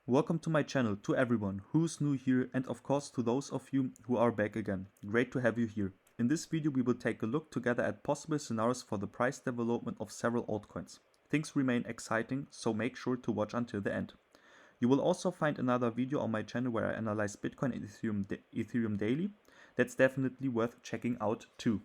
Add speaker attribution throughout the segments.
Speaker 1: Welcome to my channel, to everyone who's new here, and of course to those of you who are back again. Great to have you here. In this video we will take a look together at possible scenarios for the price development of several altcoins. Things remain exciting, so make sure to watch until the end. You will also find another video on my channel where I analyze Bitcoin and Ethereum daily. That's definitely worth checking out too.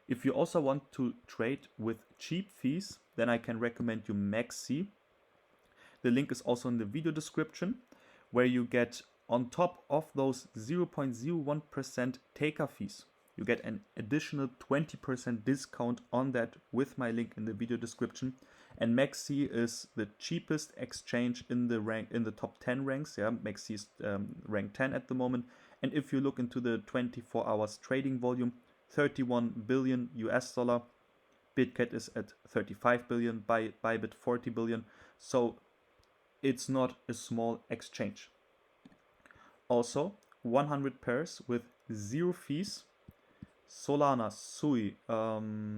Speaker 1: If you also want to trade with cheap fees, then I can recommend you mexc. The link is also in the video description, where you get on top of those 0.01% taker fees, you get an additional 20% discount on that with my link in the video description. And mexc is the cheapest exchange in the top 10 ranks. Yeah, mexc is rank 10 at the moment. And if you look into the 24 hours trading volume, 31 billion US dollar. Bitget is at 35 billion, Bybit 40 billion. So it's not a small exchange. Also, 100 pairs with 0 fees. Solana, SUI, Cardano,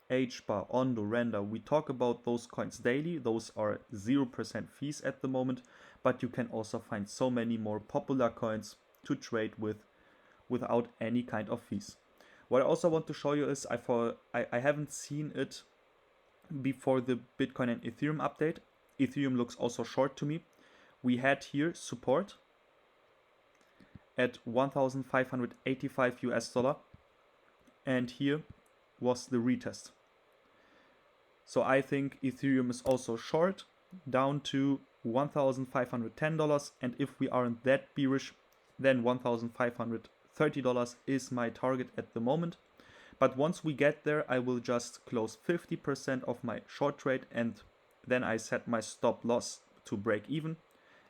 Speaker 1: HBAR, ONDO, Render. We talk about those coins daily. Those are 0% fees at the moment, but you can also find so many more popular coins to trade with without any kind of fees. What I also want to show you is I haven't seen it before the Bitcoin and Ethereum update. Ethereum looks also short to me. We had here support at 1,585 US dollar, and here was the retest. So I think Ethereum is also short down to $1,510, and if we aren't that bearish, then $1,530 is my target at the moment. But once we get there, I will just close 50% of my short trade, and then I set my stop loss to break even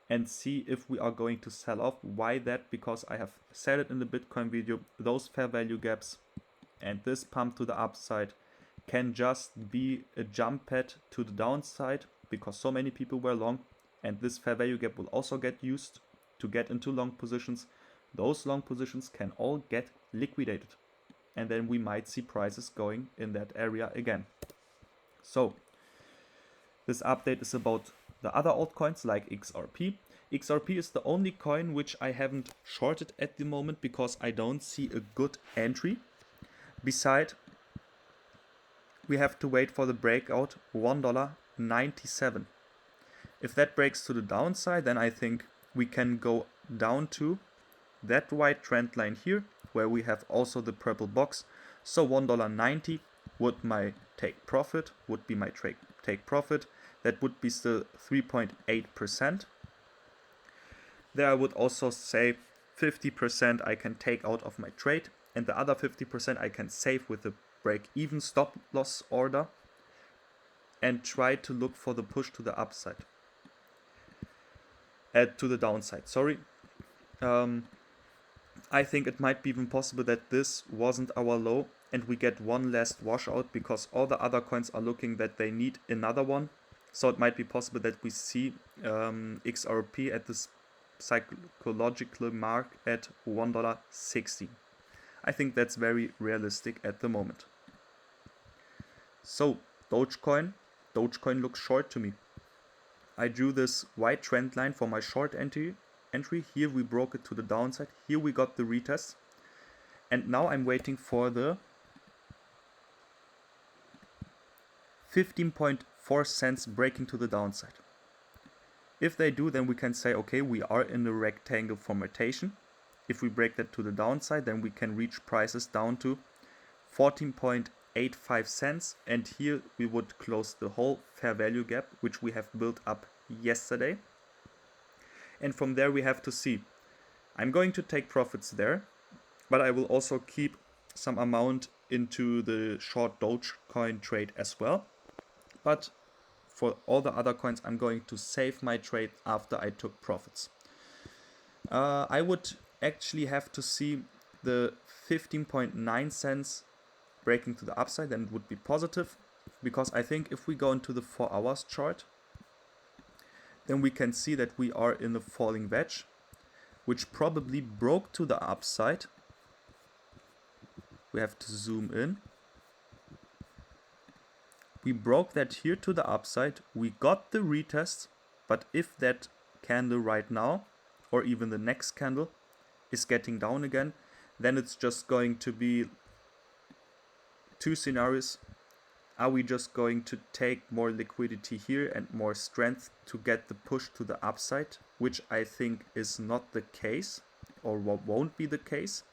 Speaker 1: and see if we are going to sell off. Why that? Because I have said it in the Bitcoin video, those fair value gaps and this pump to the upside can just be a jump pad to the downside because so many people were long, and this fair value gap will also get used to get into long positions. Those long positions can all get liquidated, and then we might see prices going in that area again. So this update is about the other altcoins like XRP. XRP is the only coin which I haven't shorted at the moment because I don't see a good entry. Besides, we have to wait for the breakout $1.97. If that breaks to the downside, then I think we can go down to that white trend line here, where we have also the purple box. So $1.90 would be my take profit. That would be still 3.8%. There I would also say 50% I can take out of my trade, and the other 50% I can save with the break-even stop loss order and try to look for the push to the upside. To the downside, sorry. I think it might be even possible that this wasn't our low and we get one last washout because all the other coins are looking that they need another one. So it might be possible that we see XRP at this psychological mark at $1.60. I think that's very realistic at the moment. So Dogecoin looks short to me. I drew this white trend line for my short entry. Here we broke it to the downside. Here we got the retest. And now I'm waiting for the 15.4 cents breaking to the downside. If they do, then we can say, okay, we are in the rectangle formatation. If we break that to the downside, then we can reach prices down to 14.85 cents. And here we would close the whole fair value gap, which we have built up yesterday. And from there we have to see. I'm going to take profits there, but I will also keep some amount into the short Dogecoin trade as well. But for all the other coins, I'm going to save my trade after I took profits. I would actually have to see the 15.9 cents breaking to the upside, then it would be positive. Because I think if we go into the 4 hours chart, then we can see that we are in a falling wedge, which probably broke to the upside. We have to zoom in. We broke that here to the upside. We got the retest, but if that candle right now, or even the next candle, is getting down again, then it's just going to be two scenarios. Are we just going to take more liquidity here and more strength to get the push to the upside, which I think is not the case, or what won't be the case?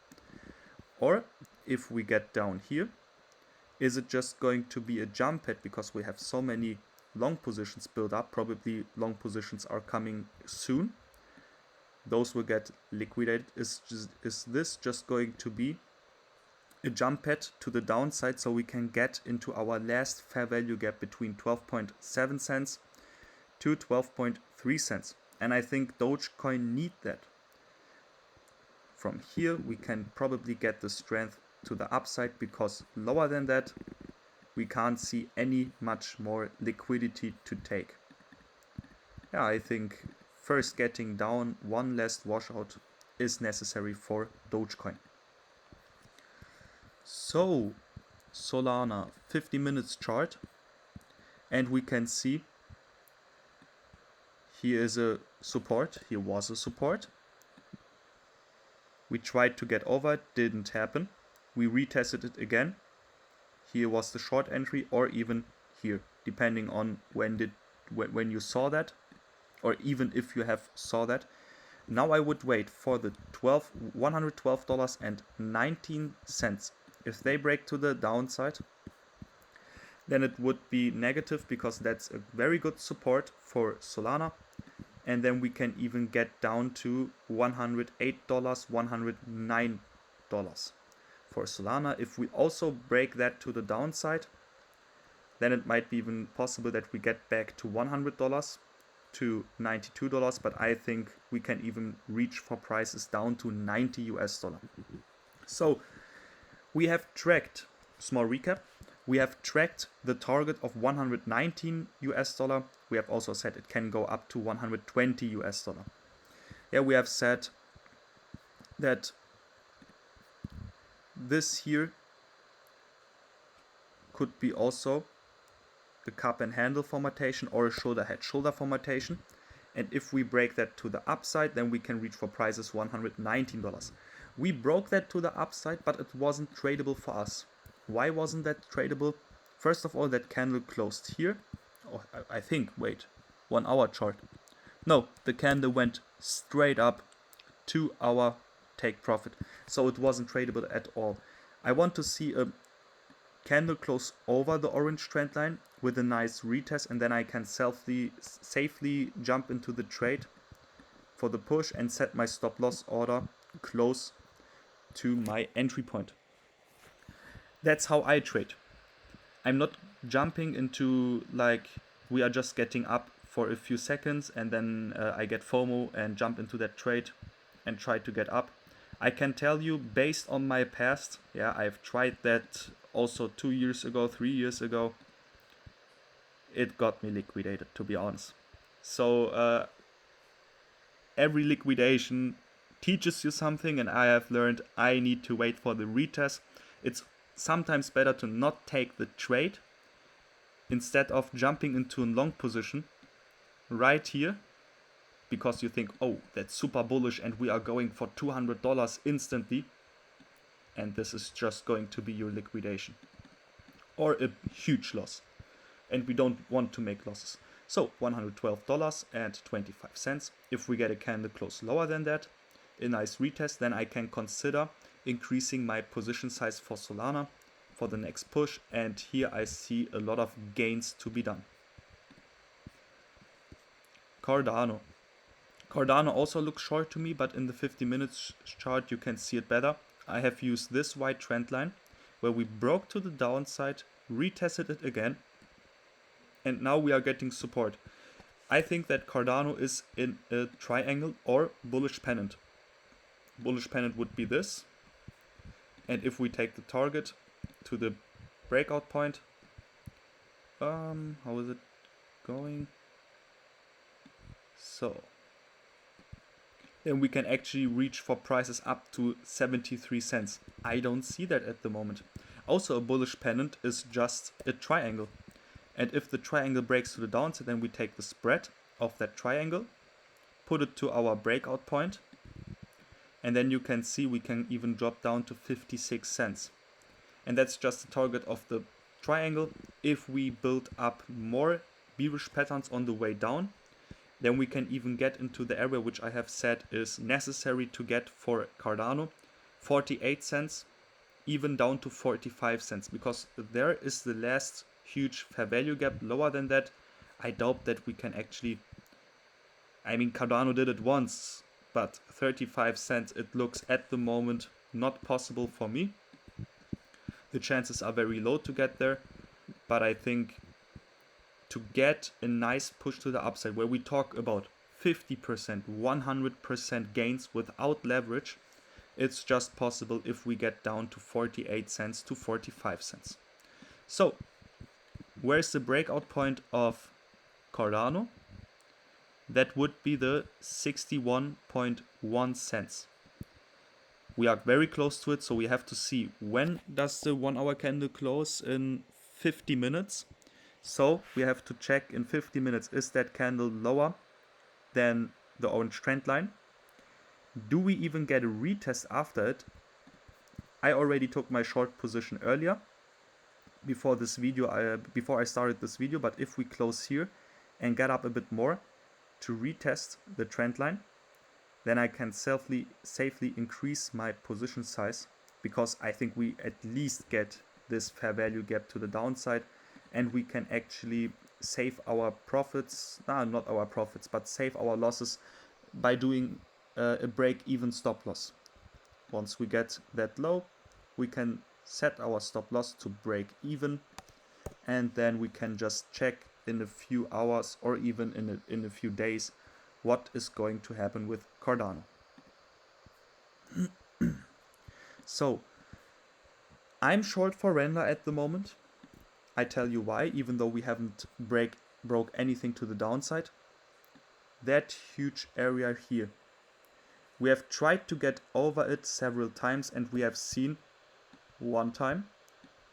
Speaker 1: Or if we get down here, is it just going to be a jump head because we have so many long positions built up? Probably long positions are coming soon. Those will get liquidated. Is this just going to be a jump head to the downside so we can get into our last fair value gap between 12.7 cents to 12.3 cents? And I think Dogecoin need that. From here we can probably get the strength to the upside, because lower than that we can't see any much more liquidity to take. Yeah, I think first getting down one last washout is necessary for Dogecoin. So Solana 50 minutes chart, and we can see here is a support, here was a support. We tried to get over it, didn't happen. We retested it again. Here was the short entry, or even here, depending on when you saw that, or even if you have saw that. Now I would wait for the $112.19. If they break to the downside, then it would be negative, because that's a very good support for Solana. And then we can even get down to $108, $109 for Solana. If we also break that to the downside, then it might be even possible that we get back to $100 to $92, but I think we can even reach for prices down to $90 US. So we have tracked, small recap, we have tracked the target of $119 US. We have also said it can go up to $120 US. Yeah, we have said that this here could be also the cup and handle formatation, or a shoulder head shoulder formatation. And if we break that to the upside, then we can reach for prices $119. We broke that to the upside, but it wasn't tradable for us. Why wasn't that tradable? First of all, that candle closed here. Oh, I think, wait, 1 hour chart. No, the candle went straight up to our take profit. So it wasn't tradable at all. I want to see a candle close over the orange trend line with a nice retest, and then I can safely jump into the trade for the push and set my stop loss order close to my entry point. That's how I trade. I'm not jumping into like we are just getting up for a few seconds and then I get FOMO and jump into that trade and try to get up. I can tell you, based on my past, yeah, I've tried that also 2 years ago, 3 years ago. It got me liquidated, to be honest. So every liquidation teaches you something, and I have learned I need to wait for the retest. It's sometimes better to not take the trade instead of jumping into a long position right here because you think, oh, that's super bullish and we are going for $200 instantly, and this is just going to be your liquidation or a huge loss, and we don't want to make losses. So $112.25. If we get a candle close lower than that, a nice retest, then I can consider increasing my position size for Solana for the next push, and here I see a lot of gains to be done. Cardano also looks short to me, but in the 50 minutes chart you can see it better. I have used this white trend line where we broke to the downside, retested it again, and now we are getting support. I think that Cardano is in a triangle or bullish pennant. Bullish pennant would be this, and if we take the target to the breakout point, how is it going? So then we can actually reach for prices up to 73 cents. I don't see that at the moment. Also, a bullish pennant is just a triangle. And if the triangle breaks to the downside, then we take the spread of that triangle, put it to our breakout point, and then you can see we can even drop down to 56 cents. And that's just the target of the triangle. If we build up more bearish patterns on the way down, then we can even get into the area which I have said is necessary to get for Cardano, 48 cents, even down to 45 cents, because there is the last huge fair value gap. Lower than that, I doubt that we can actually, I mean, Cardano did it once, but 35 cents, it looks at the moment not possible for me. The chances are very low to get there, but I think to get a nice push to the upside where we talk about 50%, 100% gains without leverage, it's just possible if we get down to 48 cents to 45 cents. So, where's the breakout point of Cardano? That would be the 61.1 cents. We are very close to it, so we have to see when does the 1 hour candle close in 50 minutes. So we have to check in 50 minutes, is that candle lower than the orange trend line? Do we even get a retest after it? I already took my short position earlier before this video, before I started this video, but if we close here and get up a bit more to retest the trend line, then I can safely increase my position size, because I think we at least get this fair value gap to the downside, and we can actually save our profits, not our profits, but save our losses by doing a break-even stop loss. Once we get that low, we can set our stop loss to break even, and then we can just check in a few hours or even in a few days what is going to happen with Cardano. So, I'm short for render at the moment. I tell you why, even though we haven't broke anything to the downside. That huge area here, we have tried to get over it several times, and we have seen 1 time,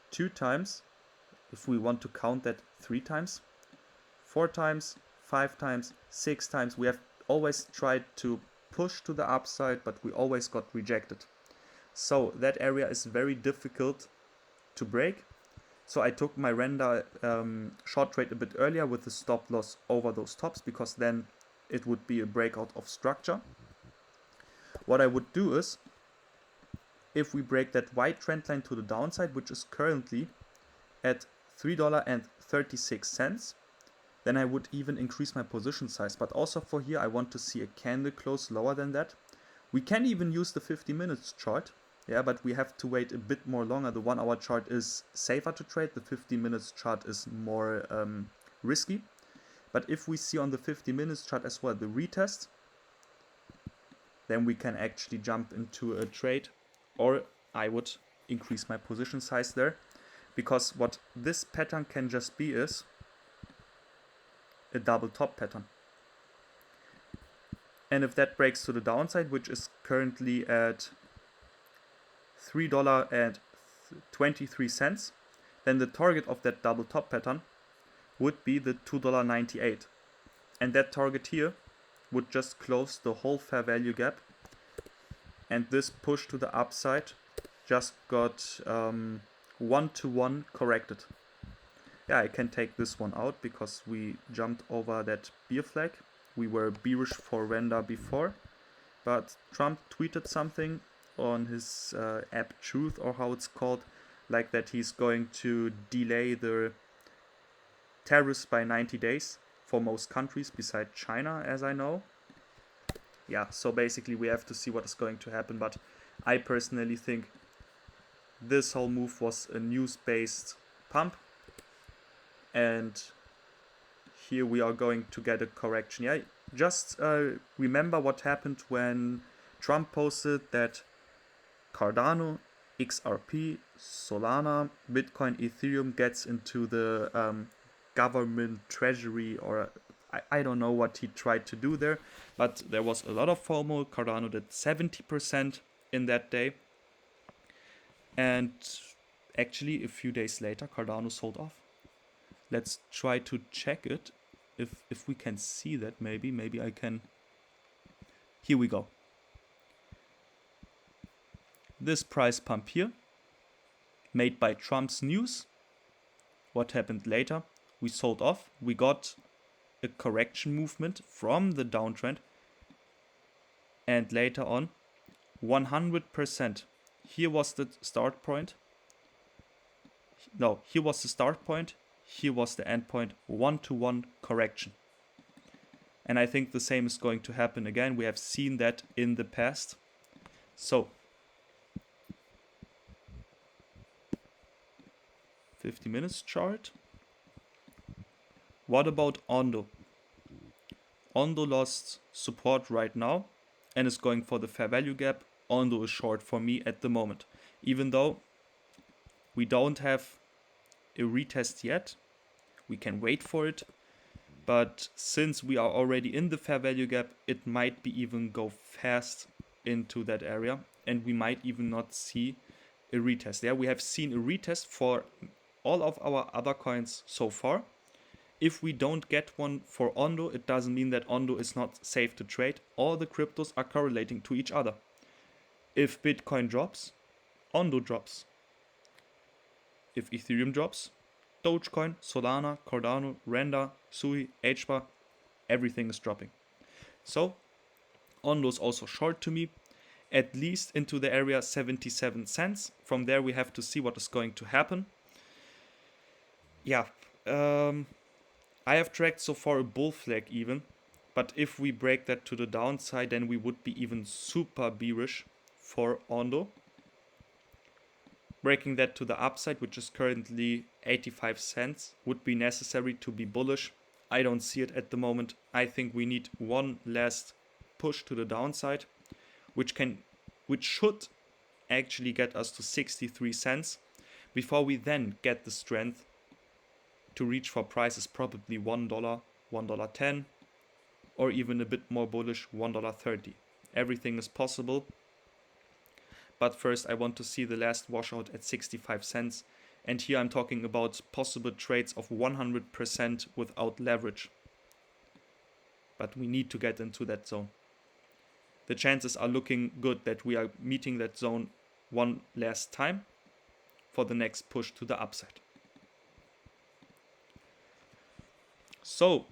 Speaker 1: 2 times, if we want to count that 3 times, 4 times, 5 times, 6 times. We have always tried to push to the upside, but we always got rejected. So that area is very difficult to break. So I took my render short trade a bit earlier with the stop loss over those tops, because then it would be a breakout of structure. What I would do is, if we break that white trend line to the downside, which is currently at $3.36, then I would even increase my position size. But also for here, I want to see a candle close lower than that. We can even use the 50 minutes chart, yeah, but we have to wait a bit more longer. The 1 hour chart is safer to trade. The 50 minutes chart is more risky. But if we see on the 50 minutes chart as well the retest, then we can actually jump into a trade, or I would increase my position size there, because what this pattern can just be is a double top pattern. And if that breaks to the downside, which is currently at $3.23, then the target of that double top pattern would be the $2.98. And that target here would just close the whole fair value gap. And this push to the upside just got 1-to-1 corrected. Yeah, I can take this one out because we jumped over that bear flag. We were bearish for render before, but Trump tweeted something on his app Truth, or how it's called, like that he's going to delay the tariffs by 90 days for most countries beside China, as I know. Yeah, so basically we have to see what is going to happen, but I personally think this whole move was a news-based pump, and here we are going to get a correction. Yeah, just remember what happened when Trump posted that Cardano, XRP, Solana, Bitcoin, Ethereum gets into the government treasury, or I don't know what he tried to do there, but there was a lot of FOMO. Cardano did 70% in that day, and actually a few days later Cardano sold off. Let's try to check it. If we can see that, maybe I can. Here we go. This price pump here, made by Trump's news. What happened later? We sold off. We got a correction movement from the downtrend. And later on, 100%. Here was the start point. No, here was the start point. Here was the end point. 1-to-1 correction. And I think the same is going to happen again. We have seen that in the past. So 50 minutes chart. What about ONDO? ONDO lost support right now and is going for the fair value gap. ONDO is short for me at the moment. Even though we don't have a retest yet, we can wait for it. But since we are already in the fair value gap, it might be even go fast into that area. And we might even not see a retest. Yeah, we have seen a retest for all of our other coins so far. If we don't get one for ONDO, it doesn't mean that ONDO is not safe to trade. All the cryptos are correlating to each other. If Bitcoin drops, ONDO drops. If Ethereum drops, Dogecoin, Solana, Cardano, Render, SUI, HBAR, everything is dropping. So ONDO is also short to me, at least into the area 77 cents. From there we have to see what is going to happen. Yeah, I have tracked so far a bull flag even, but if we break that to the downside, then we would be even super bearish for ONDO. Breaking that to the upside, which is currently 85 cents, would be necessary to be bullish. I don't see it at the moment. I think we need one last push to the downside, which should actually get us to 63 cents before we then get the strength to reach for prices probably $1, $1.10, or even a bit more bullish, $1.30. Everything is possible. But first I want to see the last washout at 65 cents. And here I'm talking about possible trades of 100% without leverage. But we need to get into that zone. The chances are looking good that we are meeting that zone one last time for the next push to the upside. So,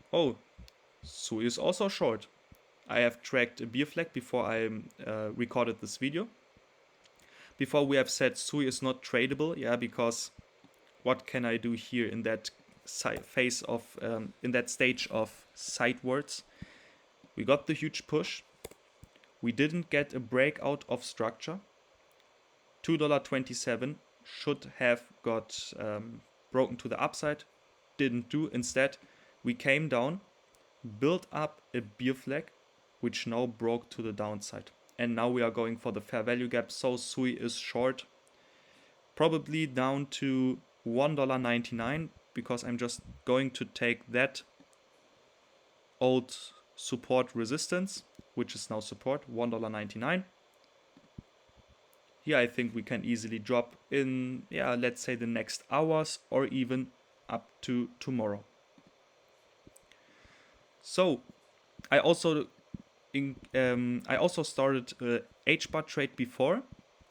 Speaker 1: SUI is also short. I have tracked a bear flag before I recorded this video. Before we have said SUI is not tradable, yeah, because what can I do here in that phase of, in that stage of sidewards? We got the huge push. We didn't get a breakout of structure. $2.27 should have got broken to the upside. Didn't do. Instead, we came down, built up a bear flag, which now broke to the downside. And now we are going for the fair value gap. So SUI is short, probably down to $1.99, because I'm just going to take that old support resistance, which is now support, $1.99. Here I think we can easily drop in, yeah, let's say the next hours or even up to tomorrow. So I also started a HBAR trade before,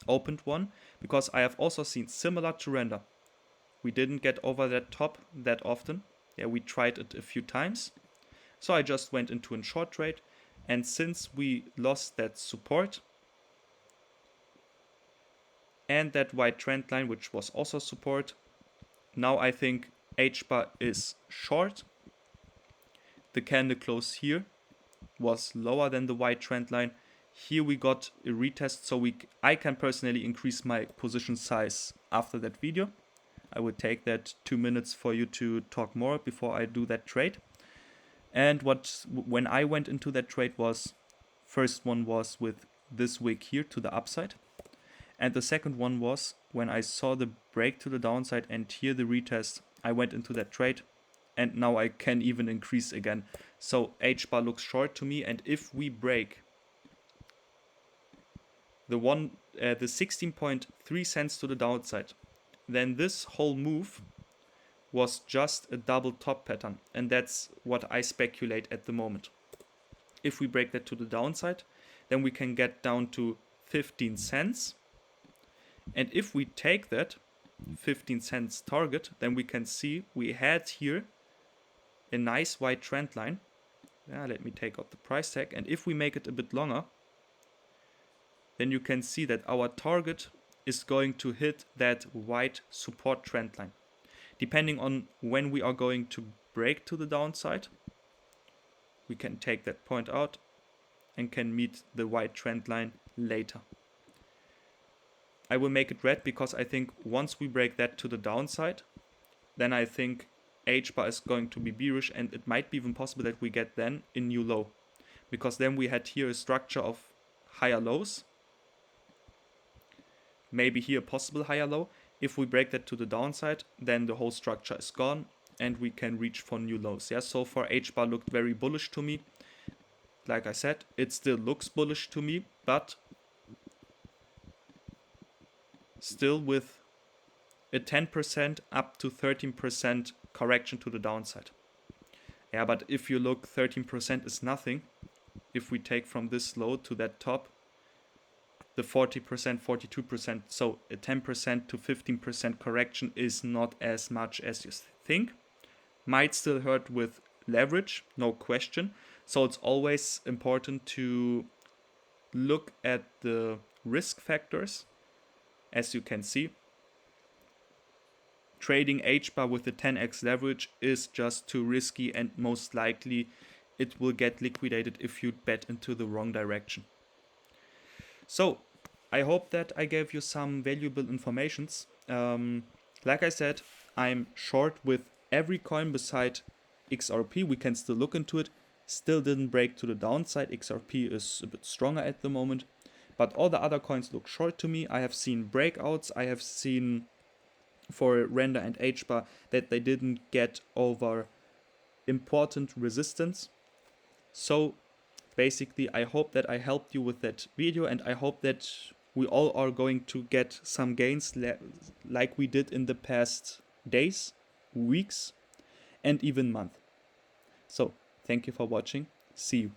Speaker 1: opened one, because I have also seen similar to Render. We didn't get over that top that often. Yeah, we tried it a few times. So I just went into a short trade. And since we lost that support and that white trend line, which was also support, now I think HBAR is short. The candle close here was lower than the white trend line. Here we got a retest, so I can personally increase my position size after that video. I would take that 2 minutes for you to talk more before I do that trade. And when I went into that trade was, first one was with this wick here to the upside. And the second one was when I saw the break to the downside and here the retest, I went into that trade. And now I can even increase again. So HBAR looks short to me. And if we break the 16.3 cents to the downside, then this whole move was just a double top pattern, and that's what I speculate at the moment. If we break that to the downside, then we can get down to 15 cents. And if we take that 15 cents target, then we can see we had here a nice white trend line. Let me take out the price tag. And if we make it a bit longer, then you can see that our target is going to hit that white support trend line. Depending on when we are going to break to the downside, we can take that point out and can meet the white trend line later. I will make it red because I think once we break that to the downside, then I think HBAR is going to be bearish, and it might be even possible that we get then a new low, because then we had here a structure of higher lows, maybe here a possible higher low. If we break that to the downside, then the whole structure is gone and we can reach for new lows. Yeah, so far HBAR looked very bullish to me. Like I said, it still looks bullish to me, but still with a 10% up to 13% correction to the downside. Yeah, but if you look, 13% is nothing. If we take from this low to that top, the 40%, 42%, so a 10% to 15% correction is not as much as you think. Might still hurt with leverage, no question. So it's always important to look at the risk factors. As you can see, trading HBAR with a 10x leverage is just too risky, and most likely it will get liquidated if you bet into the wrong direction. So I hope that I gave you some valuable informations. Like I said, I'm short with every coin beside XRP. We can still look into it. Still didn't break to the downside. XRP is a bit stronger at the moment, but all the other coins look short to me. I have seen breakouts. I have seen for Render and HBAR that they didn't get over important resistance. So basically, I hope that I helped you with that video, and I hope that we all are going to get some gains like we did in the past days, weeks, and even month. So thank you for watching. See you.